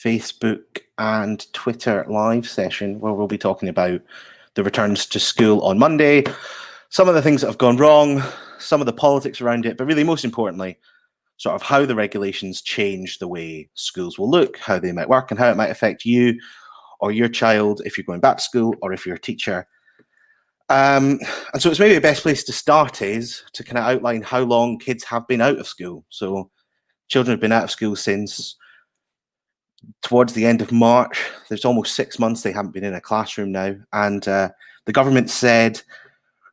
Facebook and Twitter live session where we'll be talking about the returns to school on Monday, some of the things that have gone wrong, some of the politics around it, but really most importantly, sort of how the regulations change the way schools will look, how they might work, and how it might affect you or your child if you're going back to school or if you're a teacher. And so it's maybe the best place to start is to kind of outline how long kids have been out of school. So children have been out of school since towards the end of March. There's almost 6 months they haven't been in a classroom now. And the government said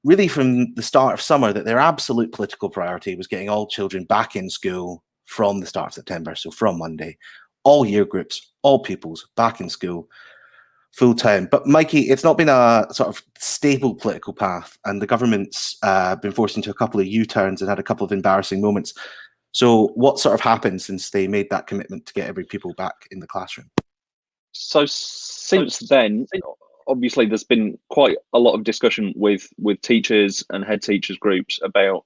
really from the start of summer that their absolute political priority was getting all children back in school from the start of September, so from Monday. All year groups, all pupils back in school full time. But Mikey, it's not been a sort of stable political path, and the government's been forced into a couple of U-turns and had a couple of embarrassing moments. So what sort of happened since they made that commitment to get every pupil back in the classroom? So since then, obviously there's been quite a lot of discussion with teachers and head teachers groups about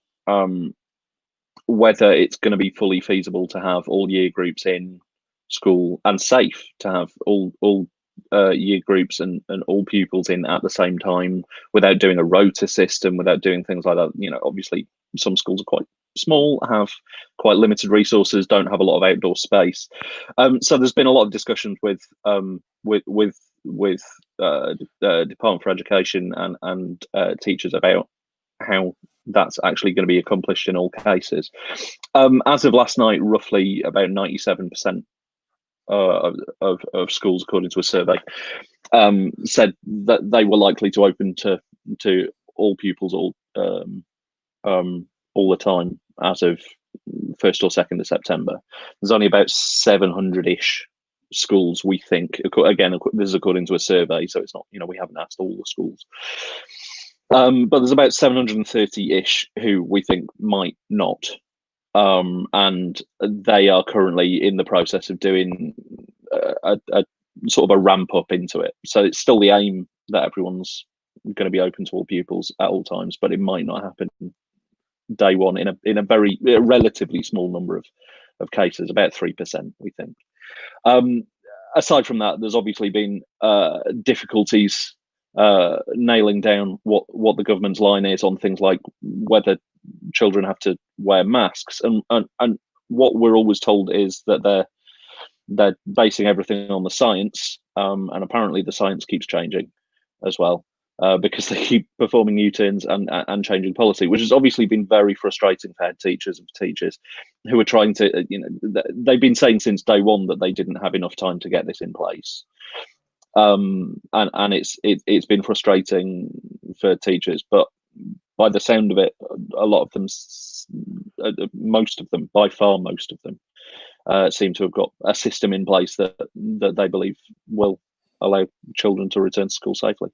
whether it's going to be fully feasible to have all year groups in school and safe to have all year groups and all pupils in at the same time without doing a rota system, without doing things like that. You know, obviously some schools are quite small, have quite limited resources, don't have a lot of outdoor space. So there's been a lot of discussions with Department for Education and teachers about how that's actually going to be accomplished in all cases. As of last night, roughly about 97% of schools, according to a survey, said that they were likely to open to all pupils all the time as of 1st or 2nd of September. There's only about 700-ish schools, we think. Again, this is according to a survey, so it's not, you know, we haven't asked all the schools. But there's about 730-ish who we think might not. And they are currently in the process of doing a sort of a ramp up into it. So it's still the aim that everyone's going to be open to all pupils at all times, but it might not happen day one in a very relatively small number of cases, about 3%, we think. Aside from that, there's obviously been difficulties nailing down what the government's line is on things like whether children have to wear masks, and what we're always told is that they're basing everything on the science, and apparently the science keeps changing as well, because they keep performing U-turns and changing policy, which has obviously been very frustrating for head teachers and for teachers who are trying to, you know, they've been saying since day one that they didn't have enough time to get this in place. And it's been frustrating for teachers, but by the sound of it, a lot of them, most of them, by far most of them, seem to have got a system in place that they believe will allow children to return to school safely.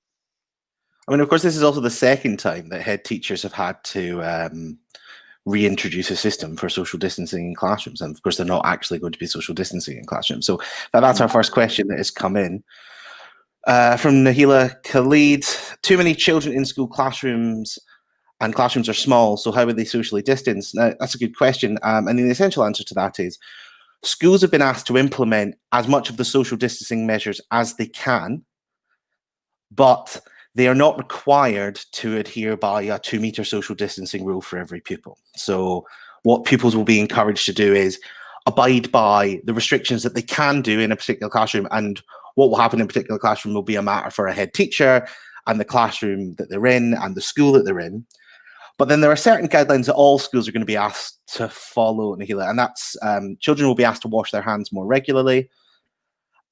I mean, of course, this is also the second time that head teachers have had to reintroduce a system for social distancing in classrooms. And of course, they're not actually going to be social distancing in classrooms. So that's our first question that has come in. From Nahila Khalid: too many children in school classrooms, and classrooms are small, so how would they socially distance? Now, that's a good question. And the essential answer to that is schools have been asked to implement as much of the social distancing measures as they can, but they are not required to adhere by a 2-meter social distancing rule for every pupil. So what pupils will be encouraged to do is abide by the restrictions that they can do in a particular classroom, and what will happen in a particular classroom will be a matter for a head teacher and the classroom that they're in and the school that they're in. But then there are certain guidelines that all schools are going to be asked to follow, Nahila, and that's children will be asked to wash their hands more regularly.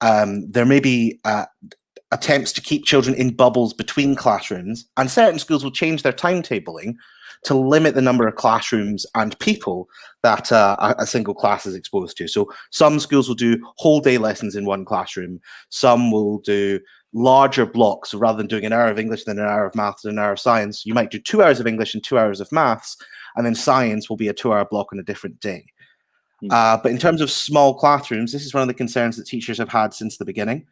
There may be attempts to keep children in bubbles between classrooms, and certain schools will change their timetabling to limit the number of classrooms and people that a single class is exposed to. So some schools will do whole day lessons in one classroom. Some will do larger blocks. So rather than doing an hour of English, then an hour of maths, and an hour of science, you might do 2 hours of English and 2 hours of maths, and then science will be a 2-hour block on a different day. But in terms of small classrooms, this is one of the concerns that teachers have had since the beginning.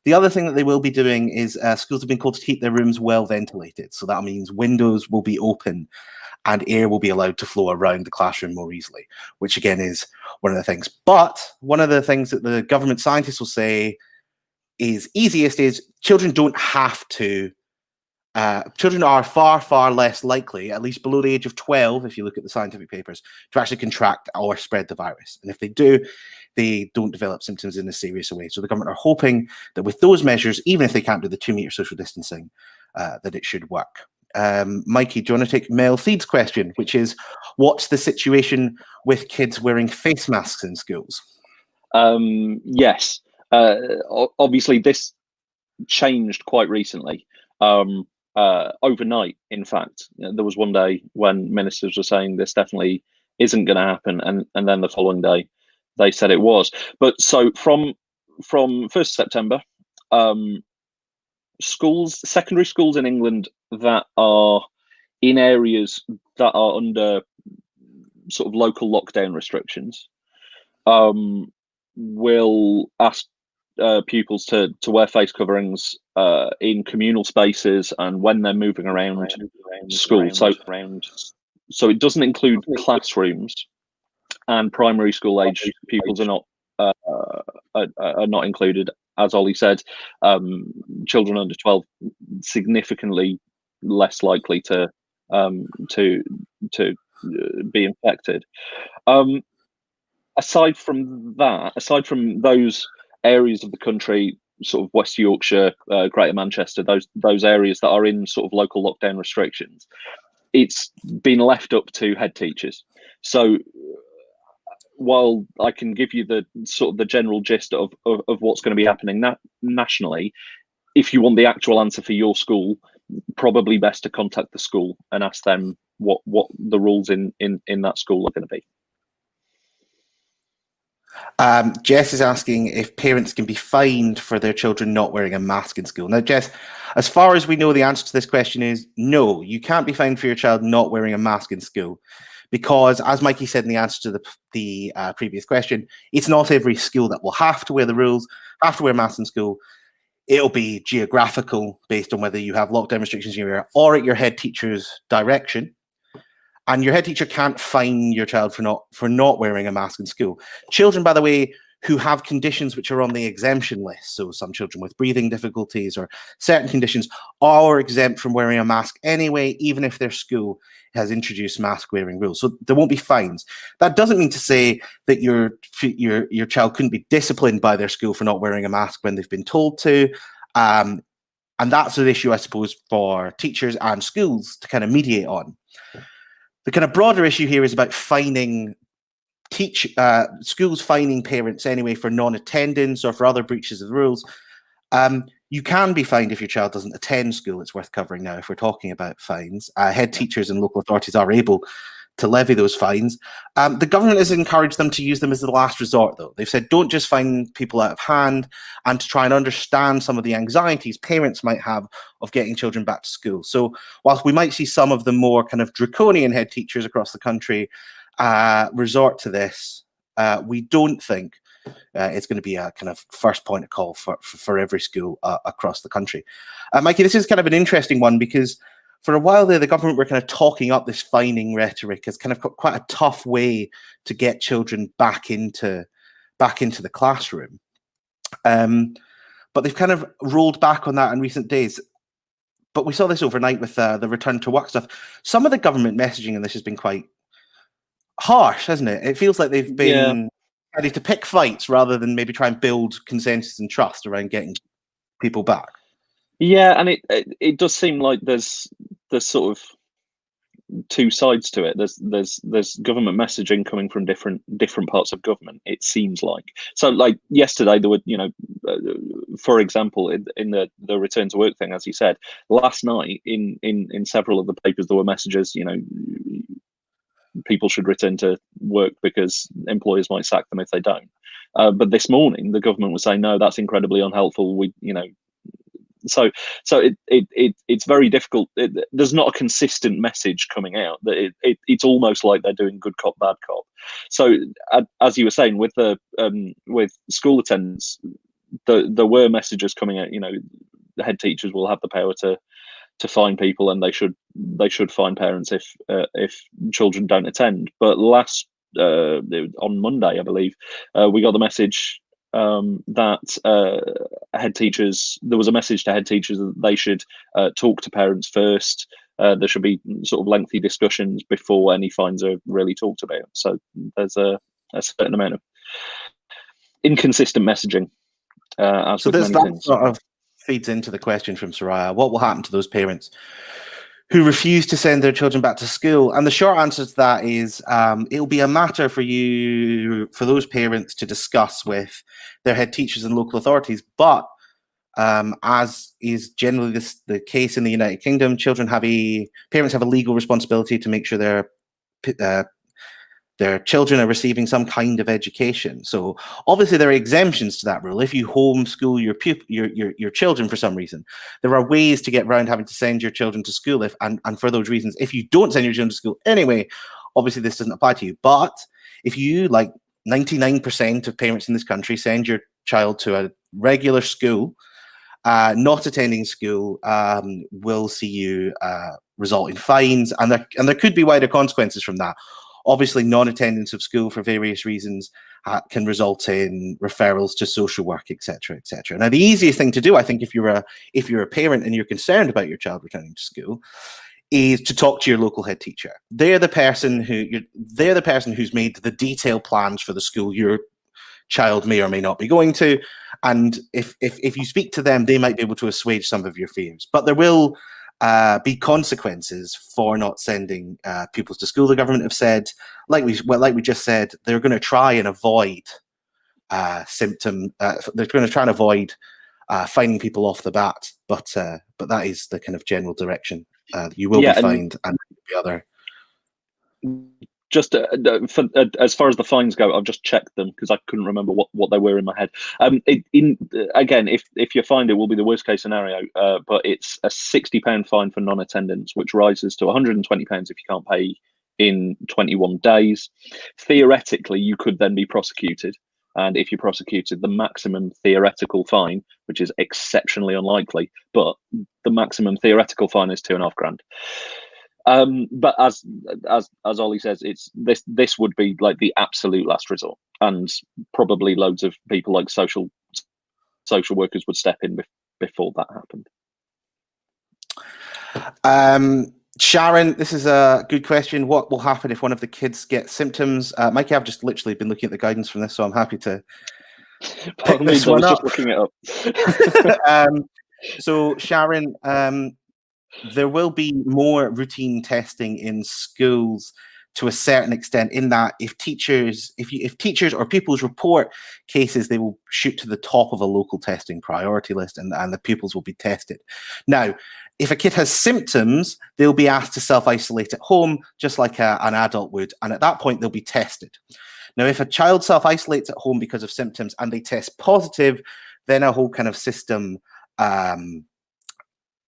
The other thing that they will be doing is schools have been called to keep their rooms well ventilated. So that means windows will be open and air will be allowed to flow around the classroom more easily, which again is one of the things. But one of the things that the government scientists will say is easiest is children don't have to. Children are far, far less likely, at least below the age of 12, if you look at the scientific papers, to actually contract or spread the virus. And if they do, they don't develop symptoms in a serious way. So the government are hoping that with those measures, even if they can't do the 2 meter social distancing, that it should work. Mikey, do you want to take Mel Theed's question, which is, what's the situation with kids wearing face masks in schools? Yes. Obviously, this changed quite recently. Overnight, in fact, there was one day when ministers were saying this definitely isn't going to happen, and then the following day they said it was. But so from 1st September, secondary schools in England that are in areas that are under sort of local lockdown restrictions will ask pupils to wear face coverings in communal spaces and when they're moving around school. So it doesn't include classrooms, and primary school age pupils are not included. As Ollie said, children under 12 significantly less likely to be infected. Aside from those areas of the country, sort of West Yorkshire, Greater Manchester, those areas that are in sort of local lockdown restrictions, it's been left up to head teachers. So while I can give you the sort of the general gist of what's going to be happening nationally, if you want the actual answer for your school, probably best to contact the school and ask them what the rules in that school are going to be. Jess is asking if parents can be fined for their children not wearing a mask in school. Now, Jess, as far as we know, the answer to this question is no, you can't be fined for your child not wearing a mask in school, because as Mikey said in the answer to the previous question, it's not every school that will have to wear the rules, have to wear masks in school. It'll be geographical based on whether you have lockdown restrictions in your area or at your head teacher's direction. And your head teacher can't fine your child for not wearing a mask in school. Children, by the way, who have conditions which are on the exemption list, so some children with breathing difficulties or certain conditions, are exempt from wearing a mask anyway, even if their school has introduced mask wearing rules. So there won't be fines. That doesn't mean to say that your child couldn't be disciplined by their school for not wearing a mask when they've been told to. And that's an issue, I suppose, for teachers and schools to kind of mediate on. The kind of broader issue here is about fining schools fining parents anyway for non-attendance or for other breaches of the rules. You can be fined if your child doesn't attend school. It's worth covering now if we're talking about fines. Head teachers and local authorities are able to levy those fines. The government has encouraged them to use them as the last resort, though. They've said don't just fine people out of hand, and to try and understand some of the anxieties parents might have of getting children back to school. So whilst we might see some of the more kind of draconian head teachers across the country resort to this, we don't think it's going to be a kind of first point of call for every school across the country. Mikey, this is kind of an interesting one because for a while there, the government were kind of talking up this fining rhetoric as kind of quite a tough way to get children back into the classroom. But they've kind of rolled back on that in recent days. But we saw this overnight with the return to work stuff. Some of the government messaging in this has been quite harsh, hasn't it? It feels like they've been ready to pick fights rather than maybe try and build consensus and trust around getting people back. Yeah, and it does seem like there's sort of two sides to it. There's government messaging coming from different parts of government. It seems like so. Like yesterday, there were for example, in the return to work thing, as you said, last night in several of the papers there were messages. People should return to work because employers might sack them if they don't. But this morning, the government was saying no, that's incredibly unhelpful. So it's very difficult. There's not a consistent message coming out. That it's almost like they're doing good cop, bad cop. So as you were saying, with with school attendance, there were messages coming out. The head teachers will have the power to fine people, and they should fine parents if children don't attend. But last on Monday, I believe, we got the message that head teachers, there was a message to head teachers that they should talk to parents first. There should be sort of lengthy discussions before any fines are really talked about. So there's a certain amount of inconsistent messaging. So that sort of feeds into the question from Soraya: what will happen to those parents who refuse to send their children back to school? And the short answer to that is it'll be a matter for those parents to discuss with their head teachers and local authorities. But as is generally the case in the United Kingdom, parents have a legal responsibility to make sure their children are receiving some kind of education. So obviously there are exemptions to that rule. If you homeschool your children for some reason, there are ways to get around having to send your children to school. And for those reasons, if you don't send your children to school anyway, obviously this doesn't apply to you. But if you, like 99% of parents in this country, send your child to a regular school, not attending school will see you result in fines, and there could be wider consequences from that. Obviously, non-attendance of school for various reasons can result in referrals to social work, etc., etc. Now, the easiest thing to do, I think, if you're a parent and you're concerned about your child returning to school, is to talk to your local head teacher. They're the person who's made the detailed plans for the school your child may or may not be going to, and if you speak to them, they might be able to assuage some of your fears. But there will be consequences for not sending pupils to school. The government have said, like we just said, they're going to try and avoid they're going to try and avoid fining people off the bat. But that is the kind of general direction. You will be fined, and the other. Just as far as the fines go, I've just checked them because I couldn't remember what they were in my head. Again, if you're fined, it will be the worst case scenario, but it's a £60 fine for non-attendance, which rises to £120 if you can't pay in 21 days. Theoretically, you could then be prosecuted. And if you're prosecuted, the maximum theoretical fine, which is exceptionally unlikely, but the maximum theoretical fine is £2,500. But as Ollie says, this would be like the absolute last resort, and probably loads of people like social workers would step in before that happened. Sharon, this is a good question. What will happen if one of the kids gets symptoms? Mikey, I've just literally been looking at the guidance from this, so I'm happy to pick this one up. Just looking it up. So Sharon, there will be more routine testing in schools to a certain extent, in that if teachers or pupils report cases, they will shoot to the top of a local testing priority list, and the pupils will be tested. Now, if a kid has symptoms, they'll be asked to self-isolate at home, just like an adult would, and at that point, they'll be tested. Now, if a child self-isolates at home because of symptoms and they test positive, then a whole kind of system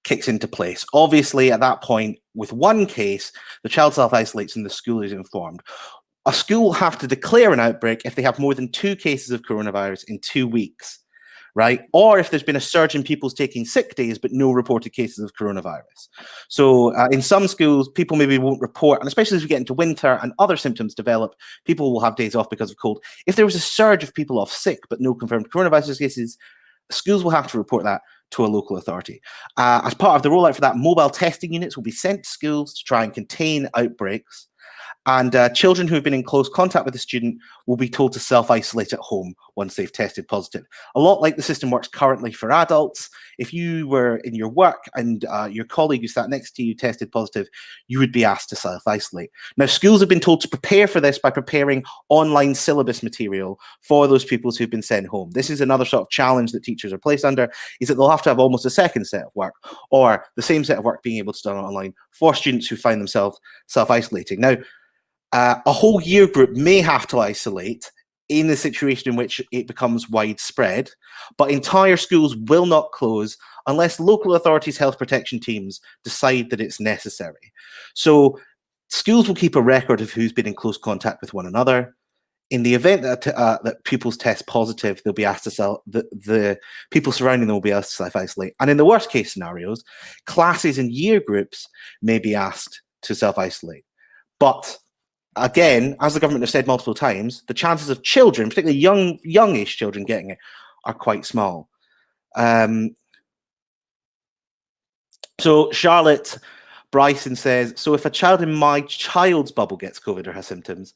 kicks into place. Obviously, at that point, with one case, the child self-isolates and the school is informed. A school will have to declare an outbreak if they have more than 2 cases of coronavirus in 2 weeks, right? Or if there's been a surge in people's taking sick days, but no reported cases of coronavirus. So in some schools, people maybe won't report, and especially as we get into winter and other symptoms develop, people will have days off because of cold. If there was a surge of people off sick, but no confirmed coronavirus cases, schools will have to report that to a local authority. As part of the rollout for that, mobile testing units will be sent to schools to try and contain outbreaks. And children who have been in close contact with a student will be told to self-isolate at home once they've tested positive. A lot like the system works currently for adults. If you were in your work and your colleague who sat next to you tested positive, you would be asked to self-isolate. Now, schools have been told to prepare for this by preparing online syllabus material for those pupils who've been sent home. This is another sort of challenge that teachers are placed under, is that they'll have to have almost a second set of work, or the same set of work being able to done online for students who find themselves self-isolating. Now, a whole year group may have to isolate in the situation in which it becomes widespread, but entire schools will not close unless local authorities' health protection teams decide that it's necessary. So schools will keep a record of who's been in close contact with one another. In the event that pupils test positive, they'll be asked to the people surrounding them will be asked to self-isolate. And in the worst case scenarios, classes and year groups may be asked to self-isolate. But again, as the government have said multiple times, the chances of children, particularly youngish children, getting it are quite small. So Charlotte Bryson says, so if a child in my child's bubble gets COVID or has symptoms,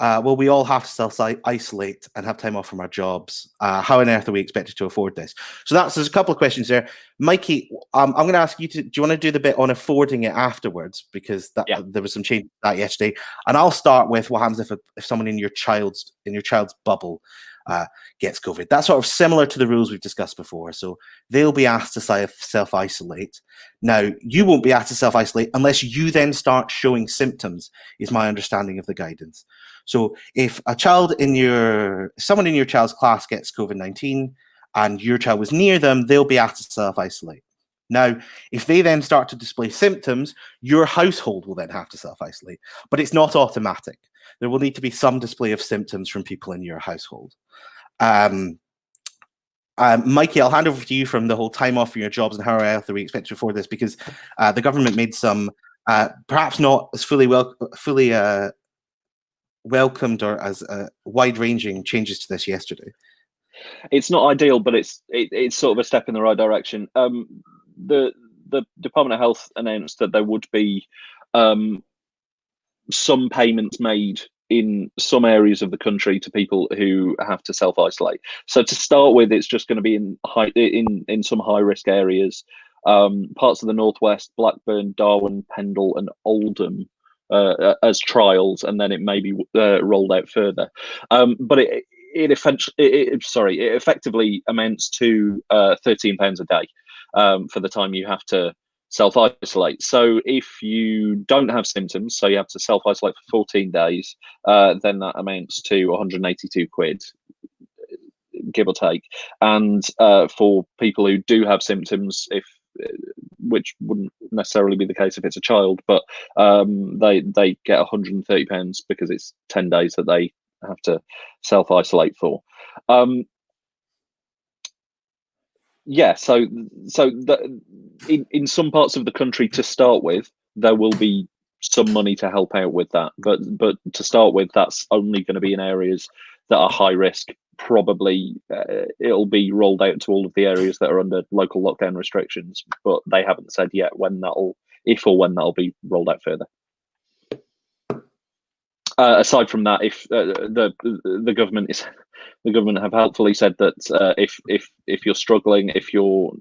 will we all have to self-isolate and have time off from our jobs? How on earth are we expected to afford this? So there's a couple of questions there. Mikey, I'm going to ask you do you want to do the bit on affording it afterwards? Because there was some change to that yesterday. And I'll start with what happens if someone in your child's bubble gets COVID. That's sort of similar to the rules we've discussed before. So they'll be asked to self-isolate. Now, you won't be asked to self-isolate unless you then start showing symptoms, is my understanding of the guidance. So if someone in your child's class gets COVID-19 and your child was near them, they'll be asked to self-isolate. Now, if they then start to display symptoms, your household will then have to self-isolate, but it's not automatic. There will need to be some display of symptoms from people in your household. Mikey, I'll hand over to you from the whole time off from your jobs and how else are we expected to afford this, because the government made some perhaps not as fully welcomed or as wide-ranging changes to this yesterday. It's not ideal, but it's sort of a step in the right direction. The Department of Health announced that there would be some payments made in some areas of the country to people who have to self-isolate. So to start with, it's just going to be in some high-risk areas, parts of the Northwest, Blackburn, Darwen, Pendle, and Oldham as trials, and then it may be rolled out further. But it effectively amounts to £13 a day for the time you have to self-isolate. So if you don't have symptoms, so you have to self-isolate for 14 days, then that amounts to 182 quid, give or take. And for people who do have symptoms, which wouldn't necessarily be the case if it's a child, but they get £130 because it's 10 days that they have to self-isolate for. So in some parts of the country to start with, there will be some money to help out with that. But to start with, that's only going to be in areas that are high risk. Probably it'll be rolled out to all of the areas that are under local lockdown restrictions, but they haven't said yet if or when that'll be rolled out further. Aside from that, if the government have helpfully said that if you're struggling, if you're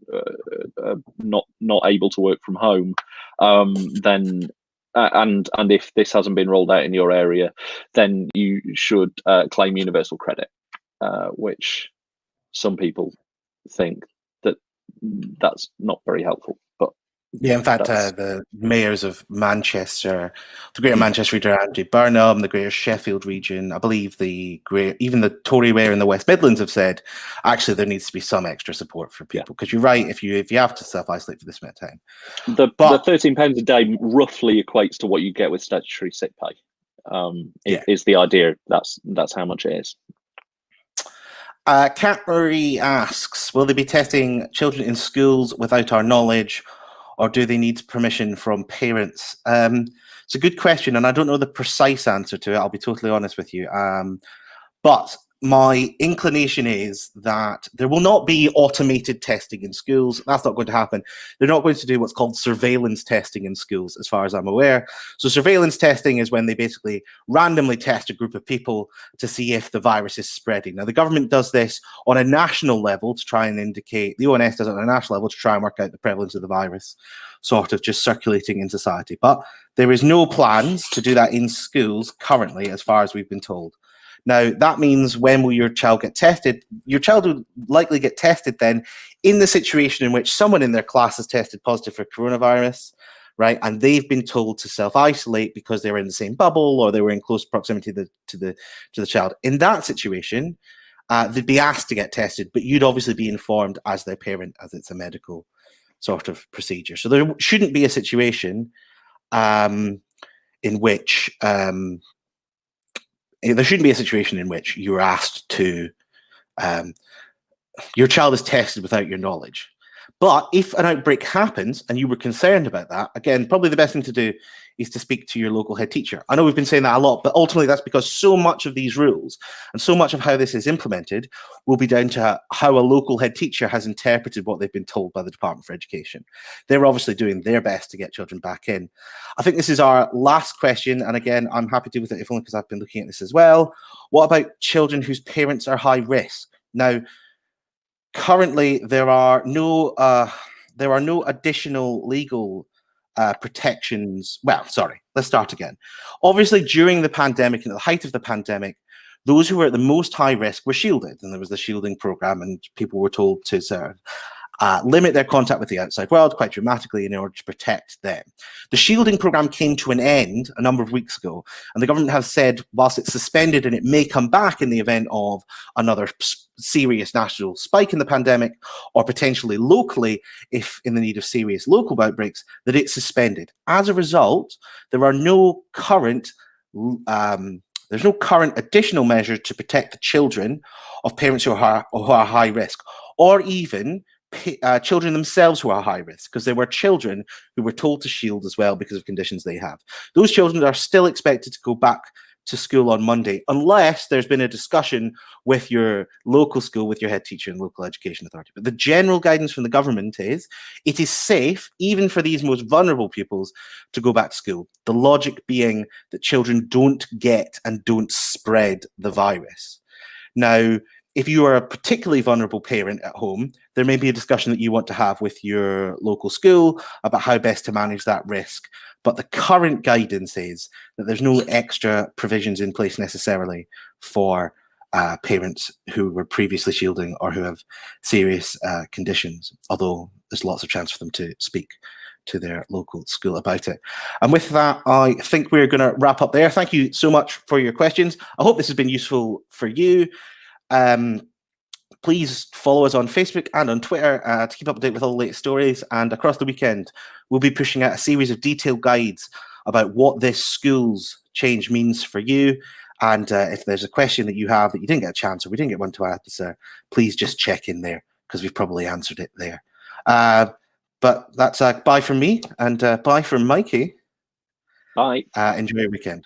not able to work from home, then and if this hasn't been rolled out in your area, then you should claim universal credit, which some people think that's not very helpful. But yeah, in fact, the mayors of Manchester, the Greater Manchester region, Andy Burnham, the Greater Sheffield region, I believe even the Tory mayor in the West Midlands have said, actually, there needs to be some extra support for people. Because you're right, if you have to self-isolate for this amount of time. The £13 a day roughly equates to what you get with statutory sick pay. Is the idea. That's how much it is. Kat Marie asks, will they be testing children in schools without our knowledge, or do they need permission from parents? It's a good question, and I don't know the precise answer to it. I'll be totally honest with you. But my inclination is that there will not be automated testing in schools. That's not going to happen. They're not going to do what's called surveillance testing in schools, as far as I'm aware. So surveillance testing is when they basically randomly test a group of people to see if the virus is spreading. Now, the government does this on a national level to try and indicate, the ONS does it on a national level to try and work out the prevalence of the virus, sort of just circulating in society. But there is no plans to do that in schools currently, as far as we've been told. Now, that means when will your child get tested? Your child will likely get tested then in the situation in which someone in their class has tested positive for coronavirus, right? And they've been told to self-isolate because they were in the same bubble or they were in close proximity to the child. In that situation, they'd be asked to get tested, but you'd obviously be informed as their parent, as it's a medical sort of procedure. So there shouldn't be a situation in which you're asked to, your child is tested without your knowledge. But if an outbreak happens and you were concerned about that, again, probably the best thing to do is to speak to your local head teacher. I know we've been saying that a lot, but ultimately that's because so much of these rules and so much of how this is implemented will be down to how a local head teacher has interpreted what they've been told by the Department for Education. They're obviously doing their best to get children back in. I think this is our last question. And again, I'm happy to do with it, if only because I've been looking at this as well. What about children whose parents are high risk? Now, currently, there are no additional legal protections. Well, sorry, let's start again. Obviously, during the pandemic and at the height of the pandemic, those who were at the most high risk were shielded, and there was the shielding program, and people were told to limit their contact with the outside world quite dramatically in order to protect them. The shielding program came to an end a number of weeks ago, and the government has said, whilst it's suspended and it may come back in the event of another serious national spike in the pandemic, or potentially locally, if in the need of serious local outbreaks, that it's suspended. As a result, there are no current there's no current additional measure to protect the children of parents who are high risk, or even children themselves who are high risk, because there were children who were told to shield as well because of conditions they have. Those children are still expected to go back to school on Monday, unless there's been a discussion with your local school, with your head teacher and local education authority. But the general guidance from the government is it is safe, even for these most vulnerable pupils, to go back to school. The logic being that children don't get and don't spread the virus. Now, if you are a particularly vulnerable parent at home, there may be a discussion that you want to have with your local school about how best to manage that risk. But the current guidance is that there's no extra provisions in place necessarily for parents who were previously shielding or who have serious conditions, although there's lots of chance for them to speak to their local school about it. And with that, I think we're going to wrap up there. Thank you so much for your questions. I hope this has been useful for you. Please follow us on Facebook and on Twitter to keep up to date with all the latest stories. And across the weekend, we'll be pushing out a series of detailed guides about what this schools change means for you. And if there's a question that you have that you didn't get a chance or we didn't get one to answer, please just check in there because we've probably answered it there. But that's bye from me and bye from Mikey. Bye. Enjoy your weekend.